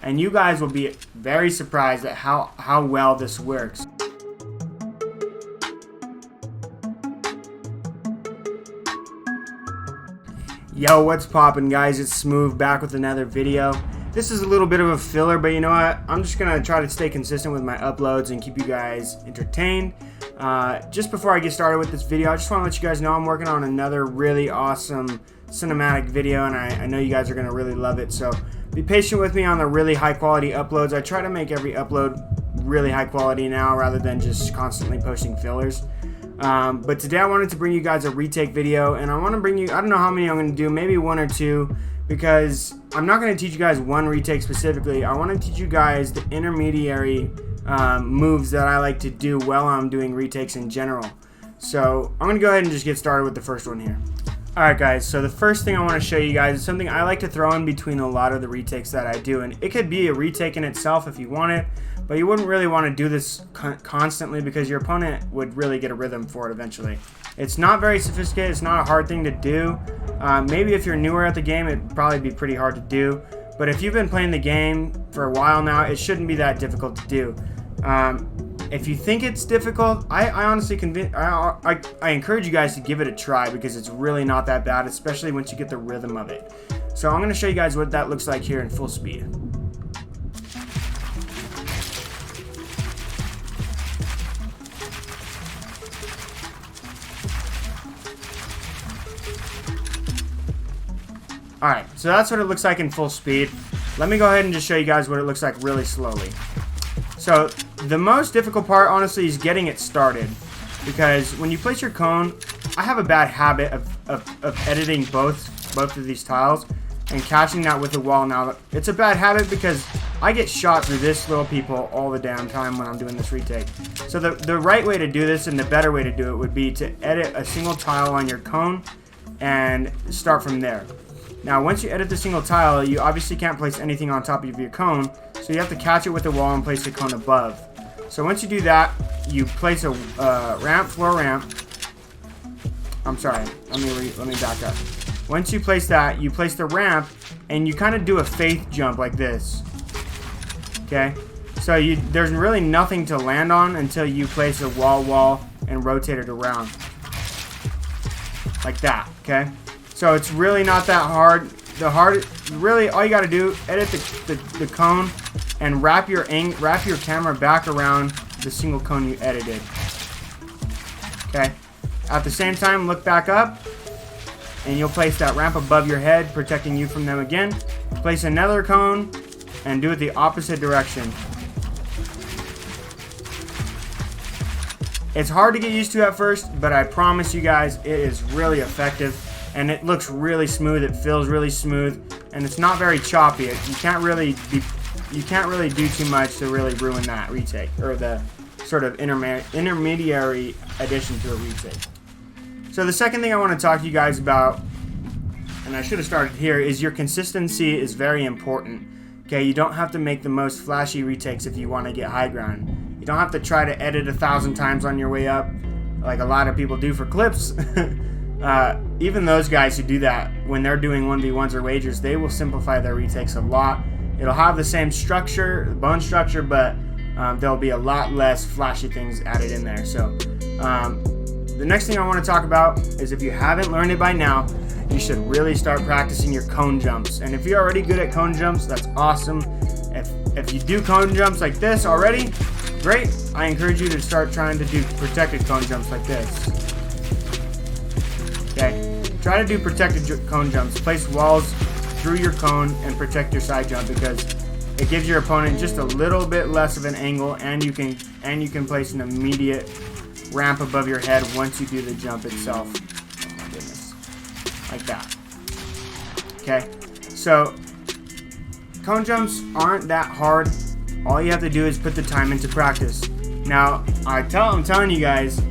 and you guys will be very surprised at how well this works. Yo, what's poppin', guys? It's Smuve back with another video. This is a little bit of a filler, but you know what? I'm just gonna try to stay consistent with my uploads and keep you guys entertained. Just before I get started with this video, I just want to let you guys know I'm working on another really awesome cinematic video, and I know you guys are gonna really love it. So be patient with me on the really high quality uploads. I try to make every upload really high quality now, rather than just constantly posting fillers. But today I wanted to bring you guys a retake video, and I want to bring you, I don't know how many I'm going to do, maybe one or two, because I'm not going to teach you guys one retake specifically. I want to teach you guys the intermediary moves that I like to do while I'm doing retakes in general. So I'm going to go ahead and just get started with the first one here. Alright guys, so the first thing I want to show you guys is something I like to throw in between a lot of the retakes that I do, and it could be a retake in itself if you want it, but you wouldn't really want to do this constantly because your opponent would really get a rhythm for it eventually. It's not very sophisticated, it's not a hard thing to do. Maybe if you're newer at the game, it'd probably be pretty hard to do, but if you've been playing the game for a while now, it shouldn't be that difficult to do. If you think it's difficult, I honestly I encourage you guys to give it a try, because it's really not that bad, especially once you get the rhythm of it. So I'm going to show you guys what that looks like here in full speed. Alright, so that's what it looks like in full speed. Let me go ahead and just show you guys what it looks like really slowly. So the most difficult part, honestly, is getting it started, because when you place your cone, I have a bad habit of editing both of these tiles and catching that with the wall. Now, it's a bad habit because I get shot through this little peephole all the damn time when I'm doing this retake. So the right way to do this, and the better way to do it, would be to edit a single tile on your cone and start from there. Now, once you edit the single tile, you obviously can't place anything on top of your cone, so you have to catch it with the wall and place the cone above. So once you do that, you place a ramp, floor ramp. I'm sorry, let me back up. Once you place that, you place the ramp, and you kind of do a faith jump like this. Okay? So there's really nothing to land on until you place a wall, and rotate it around. Like that, okay? So it's really not that hard. Really, all you got to do, edit the cone and wrap your camera back around the single cone you edited. Okay. At the same time, look back up, and you'll place that ramp above your head, protecting you from them again. Place another cone and do it the opposite direction. It's hard to get used to at first, but I promise you guys, it is really effective. And it looks really smooth, it feels really smooth, and it's not very choppy. You can't really do too much to really ruin that retake, or the sort of intermediary addition to a retake. So the second thing I want to talk to you guys about, and I should have started here, is your consistency is very important. Okay, you don't have to make the most flashy retakes if you want to get high ground. You don't have to try to edit 1,000 times on your way up, like a lot of people do for clips. Even those guys who do that, when they're doing 1v1s or wagers, they will simplify their retakes a lot. It'll have the same structure, bone structure, but there'll be a lot less flashy things added in there. So the next thing I want to talk about is, if you haven't learned it by now, you should really start practicing your cone jumps. And if you're already good at cone jumps, that's awesome. If you do cone jumps like this already, great. I encourage you to start trying to do protected cone jumps like this. Okay, try to do protected cone jumps. Place walls through your cone and protect your side jump, because it gives your opponent just a little bit less of an angle, and you can place an immediate ramp above your head once you do the jump itself. Oh my goodness, like that. Okay, so cone jumps aren't that hard. All you have to do is put the time into practice. Now, I'm telling you guys,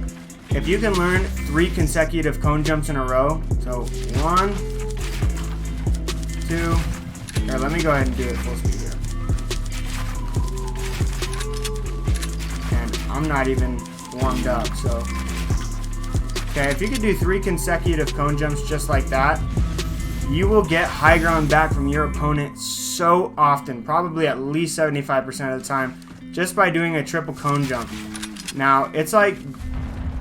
if you can learn 3 consecutive cone jumps in a row, so 1, 2, here, let me go ahead and do it full speed here. And I'm not even warmed up, so. Okay, if you could do 3 consecutive cone jumps just like that, you will get high ground back from your opponent so often, probably at least 75% of the time, just by doing a triple cone jump. Now, it's like,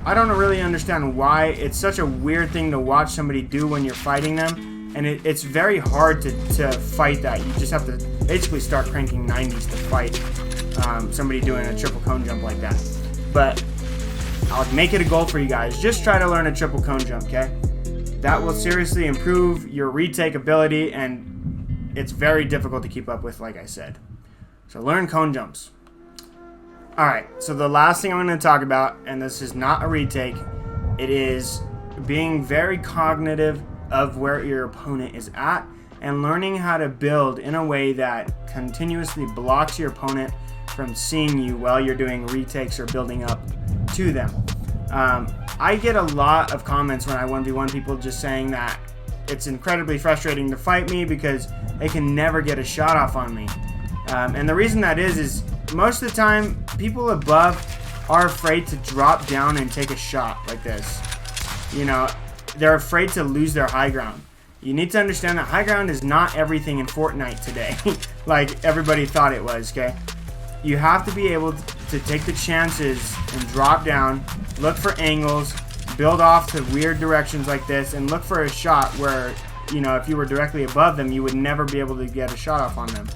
I don't really understand why. It's such a weird thing to watch somebody do when you're fighting them, and it's very hard to fight that. You just have to basically start cranking 90s to fight somebody doing a triple cone jump like that. But I'll make it a goal for you guys. Just try to learn a triple cone jump, okay? That will seriously improve your retake ability, and it's very difficult to keep up with, like I said. So learn cone jumps. Alright, so the last thing I'm going to talk about, and this is not a retake, it is being very cognitive of where your opponent is at and learning how to build in a way that continuously blocks your opponent from seeing you while you're doing retakes or building up to them. I get a lot of comments when I 1v1 people just saying that it's incredibly frustrating to fight me because they can never get a shot off on me. And the reason that is most of the time people above are afraid to drop down and take a shot like this. You know, they're afraid to lose their high ground. You need to understand that high ground is not everything in Fortnite today, like everybody thought it was, okay? You have to be able to take the chances and drop down, look for angles, build off to weird directions like this, and look for a shot where, you know, if you were directly above them, you would never be able to get a shot off on them.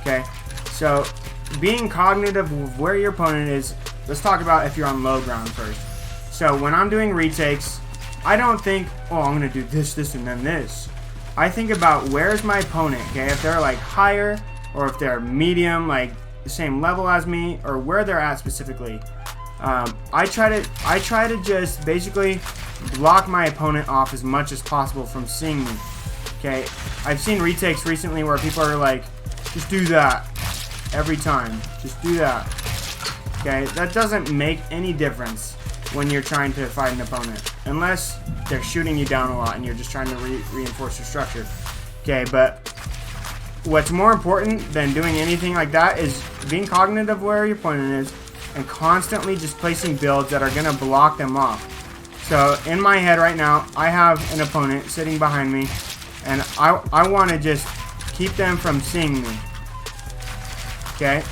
Okay, so being cognitive of where your opponent is, let's talk about if you're on low ground first. So when I'm doing retakes, I don't think, oh, I'm going to do this, this, and then this. I think about where's my opponent, okay? If they're like higher, or if they're medium, like the same level as me, or where they're at specifically. I try to just basically block my opponent off as much as possible from seeing me. Okay, I've seen retakes recently where people are like, just do that every time. Just do that. Okay, that doesn't make any difference when you're trying to fight an opponent, unless they're shooting you down a lot and you're just trying to reinforce your structure. Okay, but what's more important than doing anything like that is being cognitive of where your opponent is and constantly just placing builds that are going to block them off. So in my head right now, I have an opponent sitting behind me, and I want to just keep them from seeing me. Okay?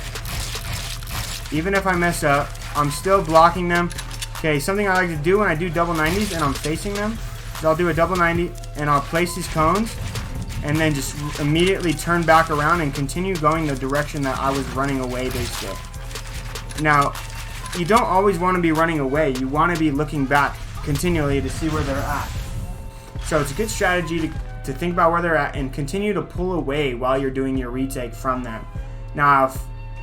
Even if I mess up, I'm still blocking them. Okay, something I like to do when I do double 90s and I'm facing them is I'll do a double 90 and I'll place these cones and then just immediately turn back around and continue going the direction that I was running away basically. Now, you don't always want to be running away. You want to be looking back continually to see where they're at. So it's a good strategy to think about where they're at and continue to pull away while you're doing your retake from them. Now,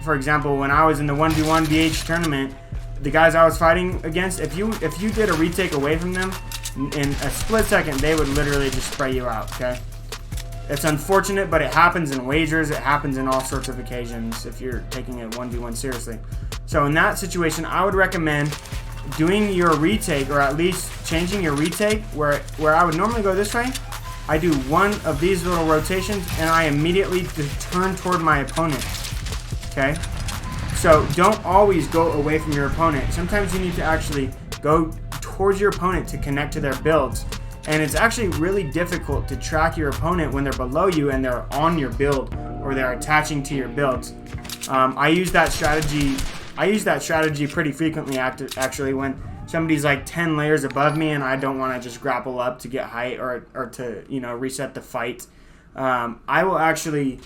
for example, when I was in the 1v1 BH tournament, the guys I was fighting against, if you did a retake away from them, in a split second, they would literally just spray you out, okay? It's unfortunate, but it happens in wagers. It happens in all sorts of occasions if you're taking it 1v1 seriously. So in that situation, I would recommend doing your retake, or at least changing your retake, where I would normally go this way. I do one of these little rotations, and I immediately turn toward my opponent, okay? So don't always go away from your opponent. Sometimes you need to actually go towards your opponent to connect to their builds. And it's actually really difficult to track your opponent when they're below you and they're on your build or they're attaching to your builds. I use that strategy pretty frequently actually when somebody's like 10 layers above me and I don't want to just grapple up to get height or to, you know, reset the fight. I will actually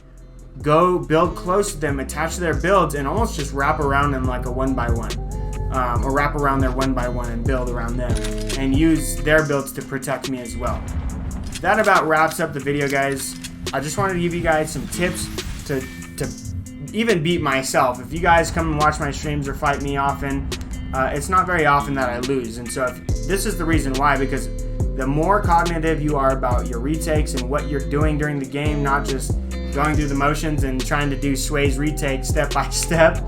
go build close to them, attach to their builds, and almost just wrap around them like a 1x1. Or wrap around their 1x1 and build around them and use their builds to protect me as well. That about wraps up the video, guys. I just wanted to give you guys some tips to even beat myself. If you guys come and watch my streams or fight me often, it's not very often that I lose. And so this is the reason why, because the more cognitive you are about your retakes and what you're doing during the game, not just going through the motions and trying to do Sway's retake step by step,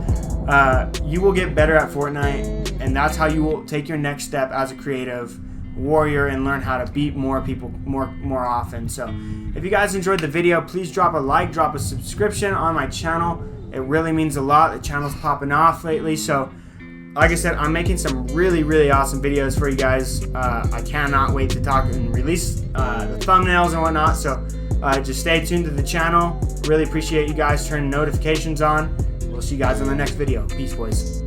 you will get better at Fortnite, and that's how you will take your next step as a creative warrior and learn how to beat more people more often. So if you guys enjoyed the video, please drop a like, drop a subscription on my channel. It really means a lot. The channel's popping off lately, so like I said, I'm making some really awesome videos for you guys. I cannot wait to talk and release the thumbnails and whatnot. So just stay tuned to the channel. Really appreciate you guys turning notifications on. We'll see you guys in the next video. Peace, boys.